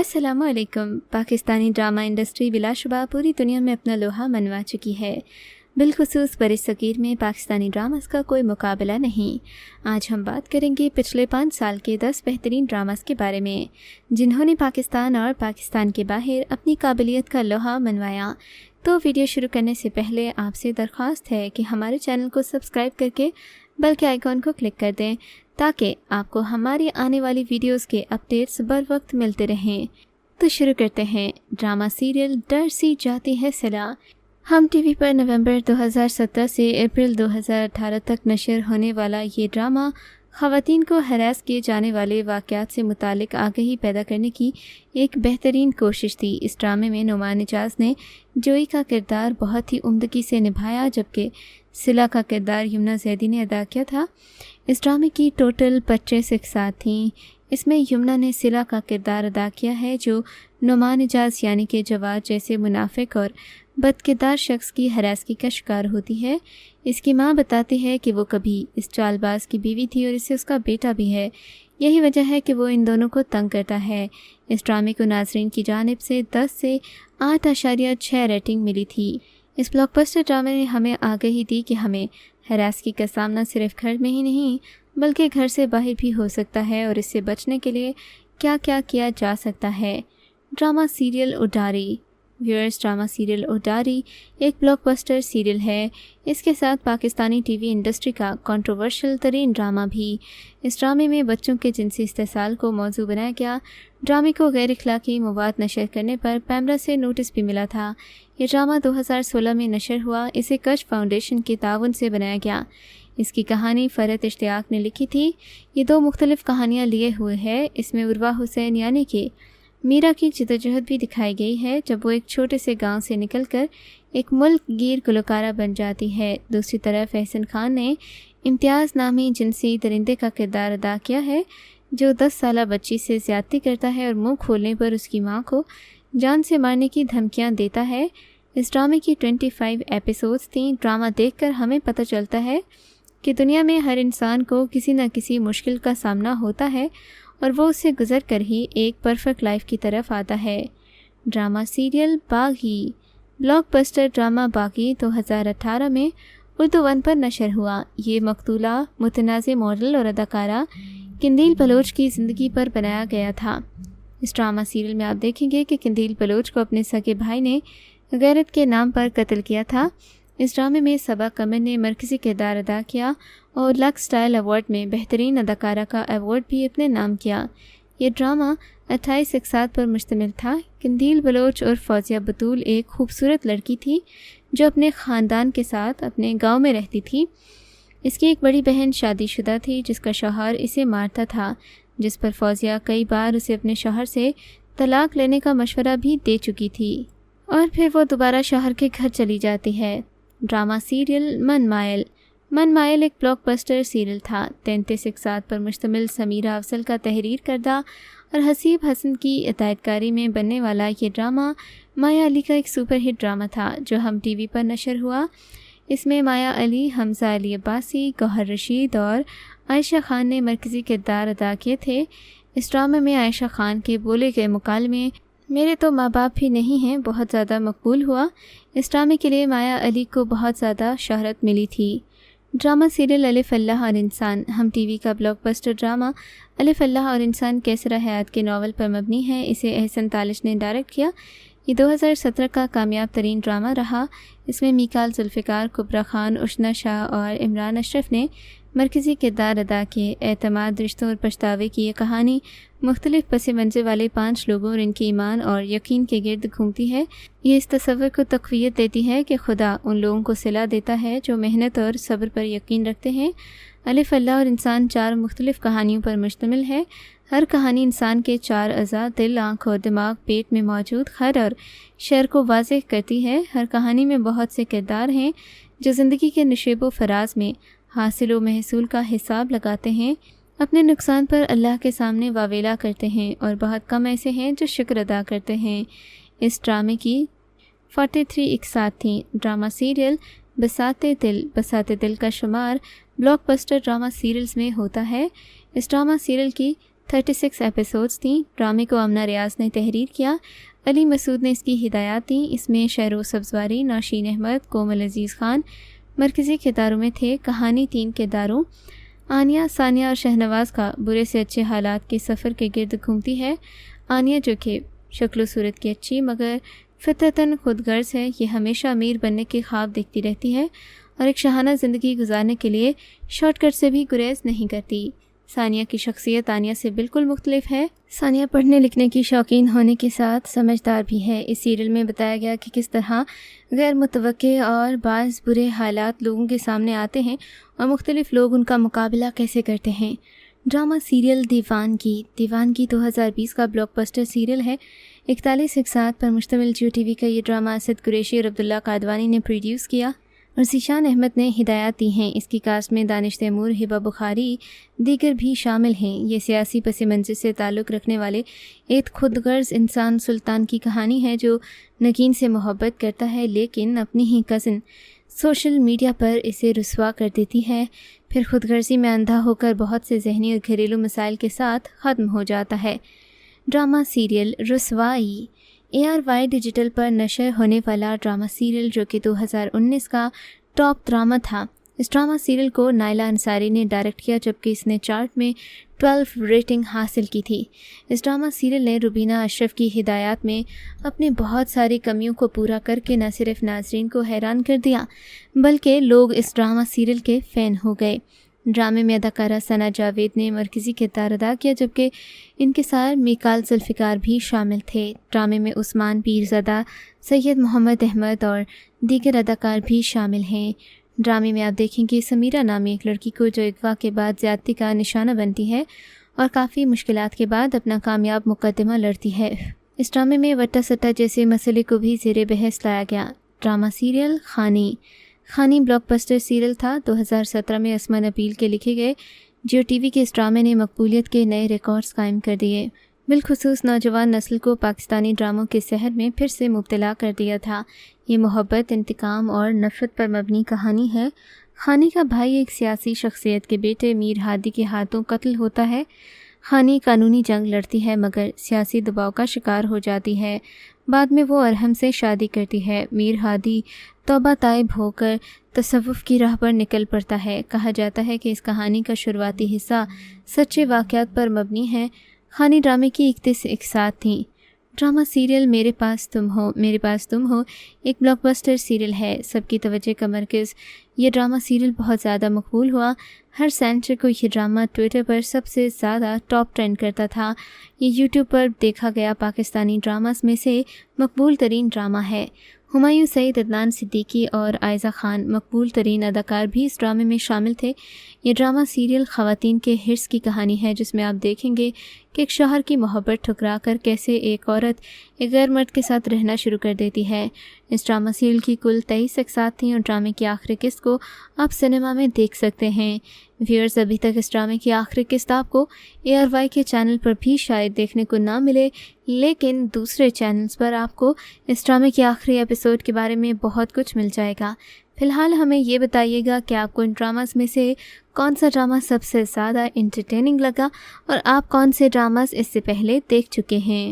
अस्सलामुअलैकुम। Pakistani drama industry बिलाशुबा पूरी दुनिया में अपना लोहा मनवा चुकी है। बिलखुसूस बरसगीर में पाकिस्तानी ड्रामास का कोई मुकाबला नहीं। आज हम बात करेंगे पिछले 5 साल के 10 बेहतरीन ड्रामास के बारे में जिन्होंने पाकिस्तान और पाकिस्तान के बाहर अपनी काबिलियत का लोहा मनवाया। तो वीडियो शुरू करने से पहले आपसे दरख्वास्त है कि हमारे चैनल को सब्सक्राइब करके बेल के आइकॉन को क्लिक कर दें ताकि आपको हमारी आने वाली वीडियोस के अपडेट्स बर वक्त मिलते रहें। तो शुरू करते हैं। ड्रामा सीरियल डर सी जाती है सिला हम टीवी पर नवंबर 2017 से अप्रैल 2018 तक नशर होने वाला ये ड्रामा ख़वातीन को हरास किए जाने वाले वाक़यात से मुतालिक आगाही पैदा करने की एक बेहतरीन कोशिश थी। इस ड्रामे में नुमान इजाज़ ने जोई का किरदार बहुत ही उम्दगी से निभाया, जबकि सिला का किरदार यमुना जैदी ने अदा किया था। इस ड्रामे की टोटल 25 इक़्सात थीं। इसमें यमुना ने सिला का किरदार अदा किया है जो नुमान इजाज़ यानी कि जवाद जैसे मुनाफिक और बदकिरदार शख्स की हरासगी का शिकार होती है। इसकी माँ बताती है कि वो कभी इस चालबाज की बीवी थी और इससे उसका बेटा भी है। यही वजह है कि वो इन दोनों को तंग करता है। इस ड्रामे को नाज़रीन की जानिब से 10 से 8.6 रेटिंग मिली थी। इस ब्लॉकबस्टर ड्रामे ने हमें आगाही दी कि हमें हरासगी का सामना सिर्फ घर में ही नहीं बल्कि घर से बाहर भी हो सकता है और इससे बचने के लिए क्या क्या किया जा सकता है। Drama serial Udaari. Viewers, drama serial Udaari एक ब्लॉकबस्टर सीरियल है। इसके साथ पाकिस्तानी टीवी इंडस्ट्री का कंट्रोवर्शियल तरीन ड्रामा भी। इस ड्रामे में बच्चों के जिनसी इस्तेसाल को मौजू बनाया गया। ड्रामे को गैर अखलाकी मवाद नशर करने पर पैमरा से नोटिस भी मिला था। ये ड्रामा 2016 में नशर हुआ। इसे कश फाउंडेशन के ताउन से बनाया गया। इसकी कहानी फ़रहत इश्तियाक ने लिखी थी। ये 2 मुख्तलिफ कहानियाँ लिए हुए है। इसमें उर्वा हुसैन यानी कि मीरा की जदोजहद भी दिखाई गई है जब वो एक छोटे से गांव से निकलकर एक मुल्क गिर गुलकारा बन जाती है। दूसरी तरफ एहसन खान ने इम्तियाज़ नामी जिनसी दरिंदे का किरदार अदा किया है जो 10 साला बच्ची से ज़्यादती करता है और मुंह खोलने पर उसकी मां को जान से मारने की धमकियां देता है। इस ड्रामे की 25 एपिसोड्स थीं। ड्रामा देखकर हमें पता चलता है कि दुनिया में हर इंसान को किसी न किसी मुश्किल का सामना होता है और वो उससे गुज़र कर ही एक परफेक्ट लाइफ की तरफ आता है। ड्रामा सीरियल बागी। ब्लॉकबस्टर ड्रामा बागी 2018 में उर्दू 1 पर नशर हुआ। ये मकतूला मुतनाज़े मॉडल और अदाकारा किंदील बलोच की ज़िंदगी पर बनाया गया था। इस ड्रामा सीरियल में आप देखेंगे कि किंदील बलोच को अपने सगे भाई ने गैरत के नाम पर कत्ल किया था। इस ड्रामे में सबा कमर ने मरकज़ी किरदार अदा किया और लक्स स्टाइल अवार्ड में बेहतरीन अदाकारा का अवार्ड भी अपने नाम किया। ये ड्रामा 28 इक़्सात पर मुश्तमिल था। किंदील बलोच और फौजिया बतूल एक खूबसूरत लड़की थी जो अपने ख़ानदान के साथ अपने गांव में रहती थी। इसकी एक बड़ी बहन शादीशुदा थी जिसका शौहर इसे मारता था, जिस पर फौजिया कई बार उसे अपने शौहर से तलाक लेने का मशवरा भी दे चुकी थी और फिर वो दोबारा शौहर के घर चली जाती है। ड्रामा सीरियल मन मायल एक ब्लॉकबस्टर सीरियल था। 33 इक़्सात पर मुश्तमिल समीरा अफजल का तहरीर करदा और हसीब हसन की हिदायतकारी में बनने वाला ये ड्रामा माया अली का एक सुपर हिट ड्रामा था जो हम टीवी पर नशर हुआ। इसमें माया अली, हमजा अली अब्बासी, गौहर रशीद और आयशा खान ने मरकज़ी किरदार अदा किए थे। इस ड्रामे में आयशा खान के बोले गए मुकालमे मेरे तो माँ बाप भी नहीं हैं बहुत ज़्यादा मकबूल हुआ। इस ड्रामे के लिए माया अली को बहुत ज़्यादा शोहरत मिली थी। ड्रामा सीरियल अलिफ अल्लाह और इंसान। हम टीवी का ब्लॉकबस्टर ड्रामा अलिफ अल्लाह और इंसान कैसरा हयात के नावल पर मबनी है। इसे एहसन तालिश ने डायरेक्ट किया। ये 2017 का कामयाब तरीन ड्रामा रहा। इसमें मीकाल जुल्फ़िकार, कुबरा खान, उशना शाह और इमरान अशरफ ने मरकज़ी किरदार अदा किए। एतमाद, रिश्तों और पछतावे की ये कहानी मुख्तलिफ पस मंज़र वाले 5 लोगों और इनके ईमान और यकीन के गिर्द घूमती है। ये इस तसव्वुर को तक़वियत देती है कि खुदा उन लोगों को सिला देता है जो मेहनत और सब्र पर यकीन रखते हैं। अलिफ अल्लाह और इंसान 4 मुख्तलिफ कहानियों पर मुश्तमिल है। हर कहानी इंसान के 4 अज़ा दिल, आँख और दिमाग, पेट में मौजूद खैर और शर को वाज़ेह करती है। हर कहानी में बहुत से किरदार हैं जो ज़िंदगी के नशेब व फराज में हासिल व महसूल का हिसाब लगाते हैं, अपने नुकसान पर अल्लाह के सामने वावेला करते हैं और बहुत कम ऐसे हैं जो शुक्र अदा करते हैं। इस ड्रामे की 43 इक़्सात थीं। ड्रामा सीरियल बसाते दिल का शुमार ब्लॉकबस्टर ड्रामा सीरियल्स में होता है। इस ड्रामा सीरियल की 36 ایپیسوڈز تھیں۔ ڈرامے کو آمنہ ریاض نے تحریر کیا، علی مسعود نے اس کی ہدایات دیں۔ اس میں شہروز سبزواری، نوشین احمد، کومل عزیز خان مرکزی کرداروں میں تھے۔ کہانی 3 کرداروں عانیہ، ثانیہ اور شہنواز کا برے سے اچھے حالات کے سفر کے گرد گھومتی ہے۔ عانیہ جو کہ شکل و صورت کی اچھی مگر فطرتاً خود غرض ہے، یہ ہمیشہ امیر بننے کے خواب دیکھتی رہتی ہے اور ایک شاہانہ زندگی گزارنے کے لیے شارٹ کٹ سے بھی گریز نہیں کرتی۔ ثانیہ کی شخصیت عانیہ سے بالکل مختلف ہے۔ ثانیہ پڑھنے لکھنے کی شوقین ہونے کے ساتھ سمجھدار بھی ہے۔ اس سیریل میں بتایا گیا کہ کس طرح غیر متوقع اور بعض برے حالات لوگوں کے سامنے آتے ہیں اور مختلف لوگ ان کا مقابلہ کیسے کرتے ہیں۔ ڈرامہ سیریل دیوانگی 2020 کا بلاک بسٹر سیریل ہے۔ 41 اقساط پر مشتمل جیو ٹی وی کا یہ ڈرامہ اسد قریشی اور عبداللہ قادوانی نے پروڈیوس کیا اور ذیشان احمد نے ہدایات دی ہیں۔ اس کی کاسٹ میں دانش تیمور، ہبہ بخاری دیگر بھی شامل ہیں۔ یہ سیاسی پس منظر سے تعلق رکھنے والے ایک خود غرض انسان سلطان کی کہانی ہے جو نگین سے محبت کرتا ہے لیکن اپنی ہی کزن سوشل میڈیا پر اسے رسوا کر دیتی ہے، پھر خود غرضی میں اندھا ہو کر بہت سے ذہنی اور گھریلو مسائل کے ساتھ ختم ہو جاتا ہے۔ ڈرامہ سیریل رسوائی ARY ڈیجیٹل پر نشر ہونے والا ڈرامہ سیریل جو کہ 2019 کا ٹاپ ڈرامہ تھا۔ اس ڈرامہ سیریل کو نائلہ انصاری نے ڈائریکٹ کیا جبکہ اس نے چارٹ میں 12 ریٹنگ حاصل کی تھی۔ اس ڈرامہ سیریل نے روبینہ اشرف کی ہدایات میں اپنے بہت ساری کمیوں کو پورا کر کے نہ صرف ناظرین کو حیران کر دیا بلکہ لوگ اس ڈرامہ سیریل کے فین ہو گئے۔ ڈرامے میں اداکارہ ثنا جاوید نے مرکزی کردار ادا کیا جبکہ انکسار میکال ذوالفقار بھی شامل تھے۔ ڈرامے میں عثمان پیرزادہ، سید محمد احمد اور دیگر اداکار بھی شامل ہیں۔ ڈرامے میں آپ دیکھیں کہ سمیرہ نامی ایک لڑکی کو جو اغوا کے بعد زیادتی کا نشانہ بنتی ہے اور کافی مشکلات کے بعد اپنا کامیاب مقدمہ لڑتی ہے۔ اس ڈرامے میں وٹا سٹا جیسے مسئلے کو بھی زیر بحث لایا گیا۔ ڈرامہ سیریل خانی بلاک بسٹر سیریل تھا۔ 2017 میں اسما نبیل کے لکھے گئے جیو ٹی وی کے اس ڈرامے نے مقبولیت کے نئے ریکارڈز قائم کر دیے، بالخصوص نوجوان نسل کو پاکستانی ڈراموں کے سحر میں پھر سے مبتلا کر دیا تھا۔ یہ محبت، انتقام اور نفرت پر مبنی کہانی ہے۔ خانی کا بھائی ایک سیاسی شخصیت کے بیٹے میر ہادی کے ہاتھوں قتل ہوتا ہے۔ خانی قانونی جنگ لڑتی ہے مگر سیاسی دباؤ کا شکار ہو جاتی ہے۔ بعد میں وہ ارحم سے شادی کرتی ہے۔ میر ہادی توبہ طائب ہو کر تصوف کی راہ پر نکل پڑتا ہے۔ کہا جاتا ہے کہ اس کہانی کا شروعاتی حصہ سچے واقعات پر مبنی ہے۔ خانی ڈرامے کی 31 اقساط تھیں۔ ڈرامہ سیریل میرے پاس تم ہو ایک بلاک بسٹر سیریل ہے۔ سب کی توجہ کا مرکز یہ ڈرامہ سیریل بہت زیادہ مقبول ہوا۔ ہر سینچر کو یہ ڈرامہ ٹویٹر پر سب سے زیادہ ٹاپ ٹرینڈ کرتا تھا۔ یہ یوٹیوب پر دیکھا گیا پاکستانی ڈراماز میں سے مقبول ترین ڈرامہ ہے۔ ہمایوں سعید، عدنان صدیقی اور عائزہ خان مقبول ترین اداکار بھی اس ڈرامے میں شامل تھے۔ یہ ڈرامہ سیریل خواتین کے حرص کی کہانی ہے جس میں آپ دیکھیں گے کہ ایک شوہر کی محبت ٹھکرا کر کیسے ایک عورت ایک غیر مرد کے ساتھ رہنا شروع کر دیتی ہے۔ اس ڈرامہ سیریل کی کل 23 اقساط تھیں اور ڈرامے کی آخری قسط کو آپ سنیما میں دیکھ سکتے ہیں۔ ویورز، ابھی تک اس ڈرامے کی آخری قسط آپ کو ARY کے چینل پر بھی شاید دیکھنے کو نہ ملے، لیکن دوسرے چینلز پر آپ کو اس ڈرامے کے آخری ایپیسوڈ کے بارے میں بہت کچھ مل جائے گا۔ فی الحال ہمیں یہ بتائیے گا کہ آپ کو ان ڈراماز میں سے کون سا ڈرامہ سب سے زیادہ انٹرٹیننگ لگا اور آپ کون سے ڈراماز اس سے پہلے دیکھ چکے ہیں۔